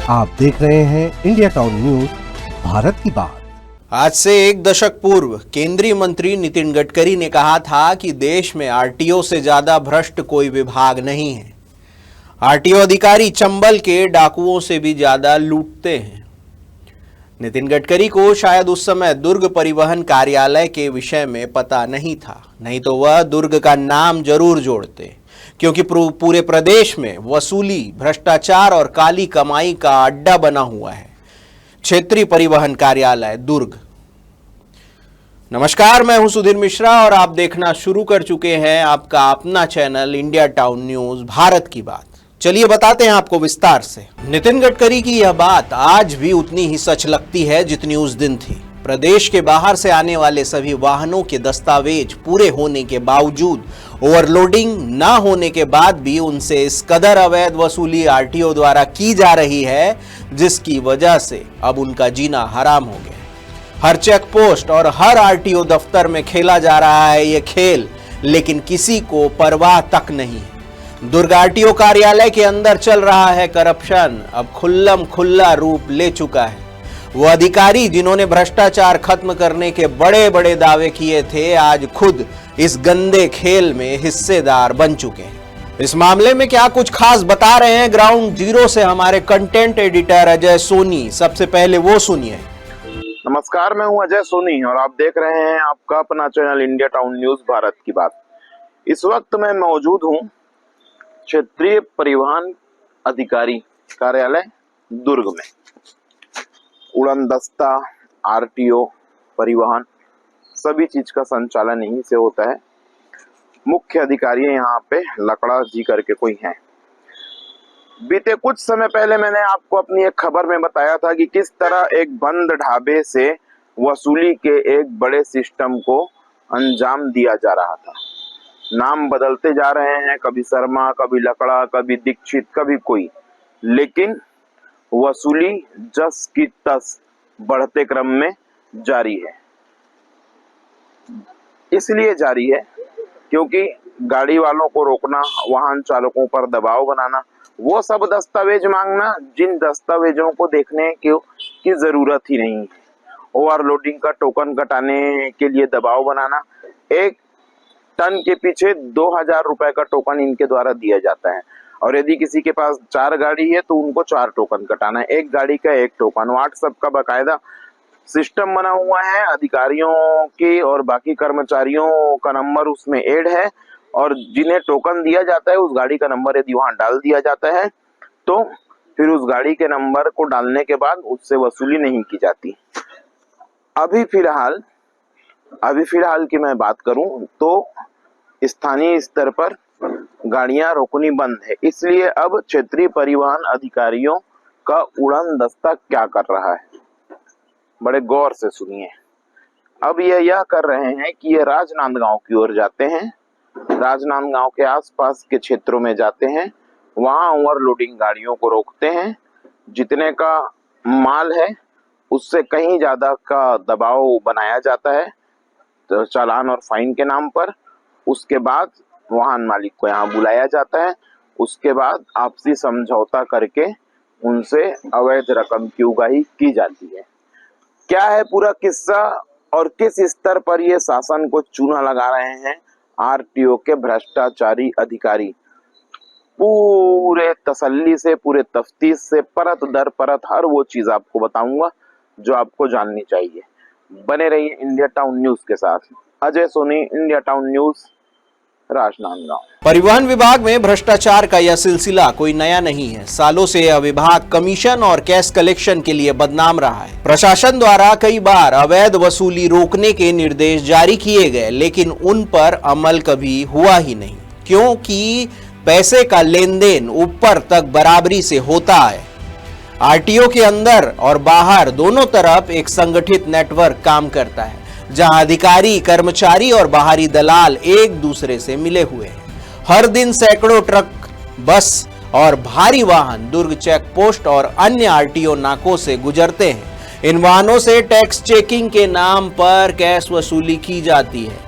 आप देख रहे हैं इंडिया टाउन न्यूज, भारत की बात। आज से एक दशक पूर्व केंद्रीय मंत्री नितिन गडकरी ने कहा था कि देश में आरटीओ से ज्यादा भ्रष्ट कोई विभाग नहीं है। आरटीओ अधिकारी चंबल के डाकुओं से भी ज्यादा लूटते हैं। नितिन गडकरी को शायद उस समय दुर्ग परिवहन कार्यालय के विषय में पता नहीं था, नहीं तो वह दुर्ग का नाम जरूर जोड़ते, क्योंकि पूरे प्रदेश में वसूली, भ्रष्टाचार और काली कमाई का अड्डा बना हुआ है क्षेत्रीय परिवहन कार्यालय दुर्ग। नमस्कार, मैं हूं सुधीर मिश्रा और आप देखना शुरू कर चुके हैं आपका अपना channel India town news, Bharat की बात। चलिए बताते हैं आपको विस्तार से। नितिन गडकरी की यह बात आज भी उतनी ही सच लगती है जितनी उस दिन थी। प्रदेश के बाहर से आने वाले सभी वाहनों के दस्तावेज पूरे होने के बावजूद, ओवरलोडिंग ना होने के बाद भी उनसे इस कदर अवैध वसूली आरटीओ द्वारा की जा रही है, जिसकी वजह से अब उनका जीना हराम हो गया। हर चेक पोस्ट और हर आरटीओ दफ्तर में खेला जा रहा है ये खेल, लेकिन किसी को परवाह तक नहीं। दुर्ग आरटीओ कार्यालय के अंदर चल रहा है करप्शन, अब खुल्लम खुल्ला रूप ले चुका है। वो अधिकारी जिन्होंने भ्रष्टाचार खत्म करने के बड़े बड़े दावे किए थे, आज खुद इस गंदे खेल में हिस्सेदार बन चुके हैं। इस मामले में क्या कुछ खास बता रहे हैं ग्राउंड जीरो से हमारे कंटेंट एडिटर अजय सोनी। सबसे पहले वो सुनिए। नमस्कार, मैं हूं अजय सोनी और आप देख रहे हैं आपका अपना channel India town news, Bharat की बात। इस वक्त मैं मौजूद हूं क्षेत्रीय परिवहन अधिकारी कार्यालय दुर्ग में। उड़न दस्ता, आरटीओ, परिवहन सभी चीज का संचालन यहीं से होता है। मुख्य अधिकारी यहाँ पे लकड़ा जी करके कोई हैं। बीते कुछ समय पहले मैंने आपको अपनी एक खबर में बताया था कि किस तरह एक बंद ढाबे से वसूली के एक बड़े सिस्टम को अंजाम दिया जा रहा था। नाम बदलते जा रहे हैं, कभी शर्मा, कभी लकड़ा, कभी दीक्षित, कभी कोई, लेकिन वसूली जस की तस बढ़ते क्रम में जारी है। इसलिए जारी है क्योंकि गाड़ी वालों को रोकना, वाहन चालकों पर दबाव बनाना, वो सब दस्तावेज मांगना जिन दस्तावेजों को देखने की जरूरत ही नहीं है, ओवरलोडिंग का टोकन कटाने के लिए दबाव बनाना। एक टन के पीछे 2000 रुपए का टोकन इनके द्वारा दिया जाता है और यदि किसी के पास 4 गाड़ी है तो उनको 4 टोकन कटाना है। एक गाड़ी का 1 टोकन। व्हाट्सएप का बाकायदा सिस्टम बना हुआ है। अधिकारियों के और बाकी कर्मचारियों का नंबर उसमें ऐड है और जिन्हें टोकन दिया जाता है उस गाड़ी का नंबर यदि वहां डाल दिया जाता है तो फिर उस गाड़ी के नंबर को डालने के बाद उससे वसूली नहीं की जाती। अभी फिलहाल की मैं बात करूं तो स्थानीय स्तर पर गाड़ियां रोकनी बंद है। इसलिए अब क्षेत्रीय परिवहन अधिकारियों का उड़न दस्ता क्या कर रहा है, बड़े गौर से सुनिए। अब यह कर रहे हैं कि ये राजनांदगांव की ओर जाते हैं, राजनांदगांव के आसपास के क्षेत्रों में जाते हैं, वहां ओवरलोडिंग गाड़ियों को रोकते हैं। जितने का माल है उससे कहीं ज्यादा का दबाव बनाया जाता है तो चालान और फाइन के नाम पर। उसके बाद वाहन मालिक को यहाँ बुलाया जाता है। उसके बाद आपसी समझौता करके उनसे अवैध रकम की उगाही की जाती है। क्या है पूरा किस्सा और किस स्तर पर ये शासन को चूना लगा रहे हैं आरटीओ के भ्रष्टाचारी अधिकारी, पूरे तसल्ली से, पूरे तफ्तीश से, परत दर परत हर वो चीज आपको बताऊंगा जो आपको जाननी चाहिए। बने रहिए इंडिया टाउन न्यूज के साथ। Ajay Soni, India town news, Rajnandgaon. परिवहन विभाग में भ्रष्टाचार का यह सिलसिला कोई नया नहीं है। सालों से यह विभाग कमीशन और कैश कलेक्शन के लिए बदनाम रहा है। प्रशासन द्वारा कई बार अवैध वसूली रोकने के निर्देश जारी किए गए, लेकिन उन पर अमल कभी हुआ ही नहीं, क्योंकि पैसे का लेन देन ऊपर तक बराबरी से होता है। आरटीओ के अंदर और बाहर दोनों तरफ एक संगठित नेटवर्क काम करता है, जहां अधिकारी, कर्मचारी और बाहरी दलाल एक दूसरे से मिले हुए हैं। हर दिन सैकड़ों ट्रक, बस और भारी वाहन दुर्ग चेक पोस्ट और अन्य आरटीओ नाकों से गुजरते हैं। इन वाहनों से टैक्स चेकिंग के नाम पर कैश वसूली की जाती है।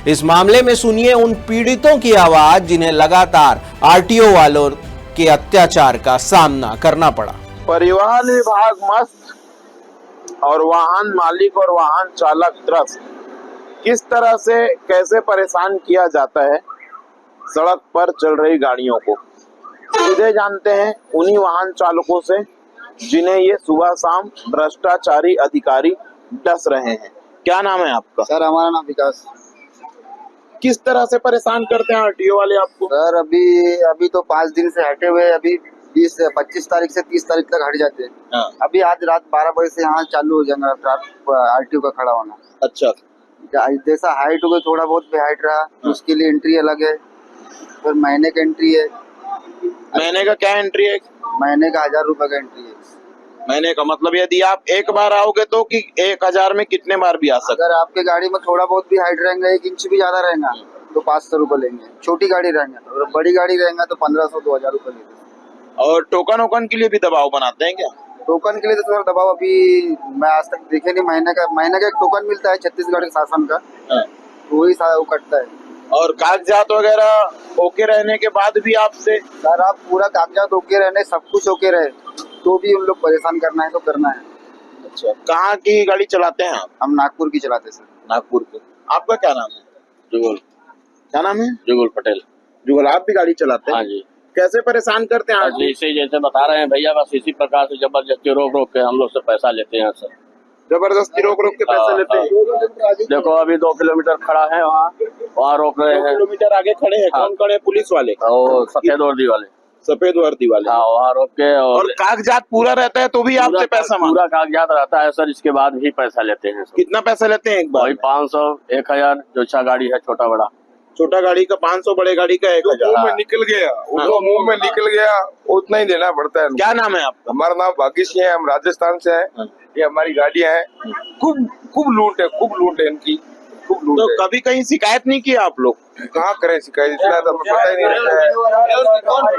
इस मामले में सुनिए उन पीड़ितों की आवाज जिन्हें लगातार आरटीओ वालों के अत्याचार का सामना करना पड़ा। परिवहन विभाग मस्त और वाहन मालिक और वाहन चालक त्रस्त। किस तरह से कैसे परेशान किया जाता है सड़क पर चल रही गाड़ियों को, सीधे जानते हैं उन्हीं वाहन चालकों से जिन्हें ये सुबह शाम भ्रष्टाचारी अधिकारी डस रहे हैं। क्या नाम है आपका? सर हमारा नाम विकास। किस तरह से परेशान करते हैं आरटीओ वाले आपको? सर अभी तो 5 दिन से हटे हुए, अभी 25 तारीख से 30 तारीख तक हट जाते हैं। हाँ। अभी आज रात 12 बजे से यहाँ चालू हो जाएगा आरटीओ का खड़ा होना। अच्छा, जैसा हाइट हो गई, थोड़ा बहुत भी हाइट रहा उसके लिए एंट्री अलग है, फिर महीने का एंट्री है। महीने का क्या एंट्री है? महीने का 1000 रुपए का एंट्री है। महीने का मतलब यदि आप एक बार आओगे तो कि 1000 में कितने बार भी आ सकते? अगर आपके गाड़ी में थोड़ा बहुत भी हाइट रहेगा, 1 इंच भी ज्यादा रहेगा तो 500 रुपए लेंगे। छोटी गाड़ी रहेंगे तो, और बड़ी गाड़ी रहेगा तो 1500 2000 रुपए लेंगे। और टोकन वोकन के लिए भी दबाव बनाते हैं क्या? टोकन के लिए तो सर दबाव अभी मैं आज तक देखे नहीं। महीने का एक टोकन मिलता है छत्तीसगढ़ के शासन का। हाँ। वही वो कटता है। और कागजात वगैरह ओके रहने के बाद भी आपसे? सर आप पूरा कागजात ओके रहने, सब कुछ ओके रहे तो भी उन लोग परेशान करना है तो करना है। अच्छा, कहाँ की गाड़ी चलाते हैं आप? हम नागपुर की चलाते सर। नागपुर की। आपका क्या नाम है? जुगल। क्या नाम है? जुगल पटेल। जुगल, आप भी गाड़ी चलाते हैं? हाँ जी। कैसे परेशान करते हैं? आज इसे जैसे बता रहे हैं भैया, बस इसी प्रकार से जबरदस्ती रोक रोक के हम लोग से पैसा लेते हैं सर। जबरदस्ती रोक रोक के पैसे लेते हैं? देखो अभी 2 किलोमीटर खड़ा है, वहाँ रोक रहे 2 हैं। किलोमीटर आगे खड़े हैं। हाँ। कौन खड़े? पुलिस वाले? और सफेद वर्दी वाले। सफेद वर्दी वाले? हाँ, वहाँ रोक के और कागजात पूरा रहता है तो भी आपसे पैसा मांगते? पूरा कागजात रहता है सर, इसके बाद भी पैसा लेते हैं सर। कितना पैसा लेते हैं एक बार? वही 500 1000 जो अच्छा गाड़ी है, छोटा बड़ा। छोटा गाड़ी का 500, बड़े गाड़ी का 1000। हाँ। में निकल गया, वो मुंह में निकल गया, उतना ही देना पड़ता है। क्या नाम है आपका? हमारा नाम भाग्य सिंह है, हम राजस्थान से हैं। ये हमारी गाड़ियां हैं। खूब लूट है इनकी, खूब लूट तो है। कभी कहीं शिकायत नहीं किया आप लोग? कहाँ करें शिकायत, इतना तो हमें पता ही नहीं रहता है।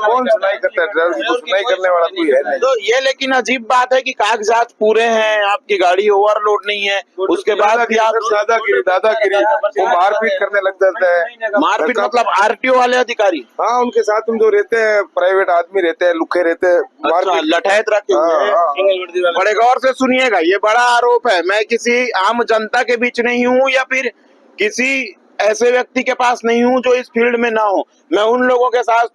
कौन सुनाई करता है? ड्राइवर को सुनाई करने वाला कोई है नहीं। तो ये लेकिन अजीब बात है कि कागजात पूरे हैं, आपकी गाड़ी ओवरलोड नहीं है, उसके बाद भी आप दादागिरी वो मारपीट करने लग जाता है। मारपीट मतलब आरटीओ वाले अधिकारी? हाँ, उनके साथ हम जो रहते हैं, प्राइवेट आदमी रहते हैं, लुखे रहते हैं, अच्छा, लठैत रखे हुए हैं। हाँ, हाँ। बड़े गौर से सुनिएगा, ये बड़ा आरोप है। मैं किसी आम जनता के बीच नहीं हूँ या फिर किसी ऐसे व्यक्ति के पास नहीं हूँ जो इस फील्ड में ना हो। मैं उन लोगों के साथ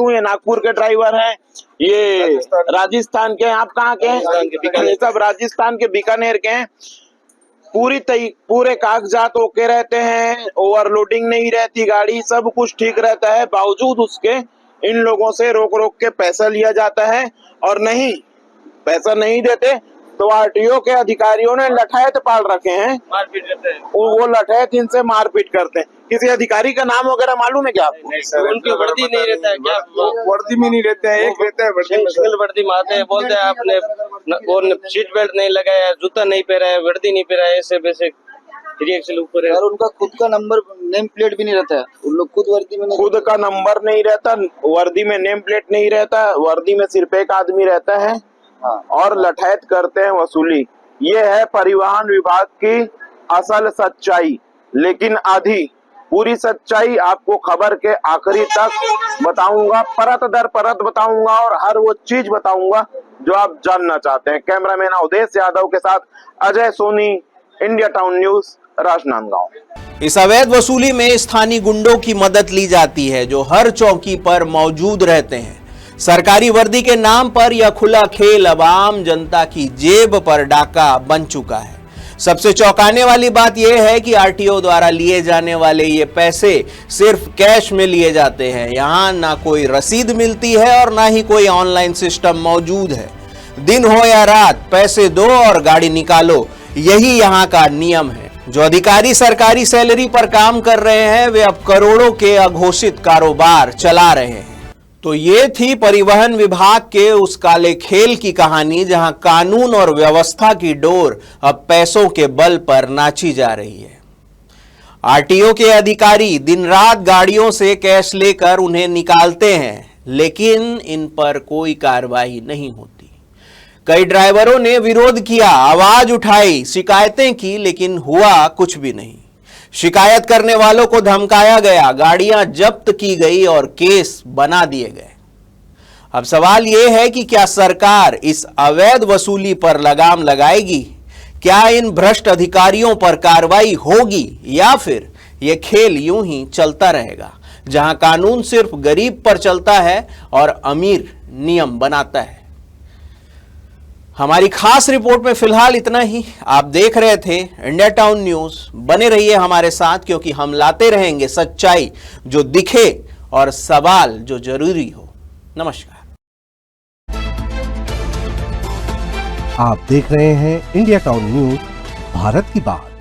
हूँ। ये नागपुर के ड्राइवर हैं, ये राजस्थान के हैं। आप कहाँ के हैं? ये सब राजस्थान के बीकानेर के हैं। पूरे कागजात ओके रहते हैं, ओवरलोडिंग नहीं रहती गाड़ी, सब कुछ ठीक रहता है। बावजूद उसके इन लोगों से रोक रोक के पैसा लिया जाता है, और नहीं पैसा नहीं देते तो आरटीओ के अधिकारियों ने लठैत पाल रखे हैं, मारपीट करते हैं। वो लठैत इनसे मारपीट करते हैं। किसी अधिकारी का नाम वगैरह मालूम है क्या आपको? उनकी वर्दी नहीं रहता है क्या? वर्दी में नहीं रहते हैं, एक रहता है वर्दी में। सिंगल वर्दी में आते हैं, बोलते हैं आपने वो सीट बेल्ट नहीं लगाया, जूता नहीं पहना है, वर्दी नहीं पहना है, ऐसे वैसे रिएक्शन ऊपर है। और उनका खुद का नंबर नेम प्लेट भी नहीं रहता है। उन लोग खुद वर्दी में खुद का नंबर नहीं रहता, वर्दी में नेम प्लेट नहीं रहता, वर्दी में सिर्फ एक आदमी रहता है। हाँ। और लठैत करते हैं वसूली। ये है परिवहन विभाग की असल सच्चाई, लेकिन आधी पूरी सच्चाई आपको खबर के आखिरी तक बताऊंगा, परत दर परत बताऊंगा, और हर वो चीज बताऊंगा जो आप जानना चाहते हैं। कैमरामैन अवधेश यादव के साथ Ajay Soni, India town news, Rajnandgaon. इस अवैध वसूली में स्थानीय गुंडों की मदद ली जाती है, जो हर चौकी पर मौजूद रहते हैं। सरकारी वर्दी के नाम पर यह खुला खेल अब आम जनता की जेब पर डाका बन चुका है। सबसे चौंकाने वाली बात यह है कि आरटीओ द्वारा लिए जाने वाले ये पैसे सिर्फ कैश में लिए जाते हैं। यहां ना कोई रसीद मिलती है और ना ही कोई ऑनलाइन सिस्टम मौजूद है। दिन हो या रात, पैसे दो और गाड़ी निकालो, यही यहां का नियम है। जो अधिकारी सरकारी सैलरी पर काम कर रहे हैं, वे अब करोड़ों के अघोषित कारोबार चला रहे हैं। तो ये थी परिवहन विभाग के उस काले खेल की कहानी, जहां कानून और व्यवस्था की डोर अब पैसों के बल पर नाची जा रही है। आरटीओ के अधिकारी दिन रात गाड़ियों से कैश लेकर उन्हें निकालते हैं, लेकिन इन पर कोई कार्रवाई नहीं होती। कई ड्राइवरों ने विरोध किया, आवाज उठाई, शिकायतें की, लेकिन हुआ कुछ भी नहीं। शिकायत करने वालों को धमकाया गया, गाड़ियां जब्त की गई और केस बना दिए गए। अब सवाल यह है कि क्या सरकार इस अवैध वसूली पर लगाम लगाएगी? क्या इन भ्रष्ट अधिकारियों पर कार्रवाई होगी या फिर यह खेल यूं ही चलता रहेगा, जहां कानून सिर्फ गरीब पर चलता है और अमीर नियम बनाता है? हमारी खास रिपोर्ट में फिलहाल इतना ही। आप देख रहे थे इंडिया टाउन न्यूज। बने रहिए हमारे साथ, क्योंकि हम लाते रहेंगे सच्चाई जो दिखे और सवाल जो जरूरी हो। नमस्कार। आप देख रहे हैं इंडिया टाउन न्यूज, भारत की बात।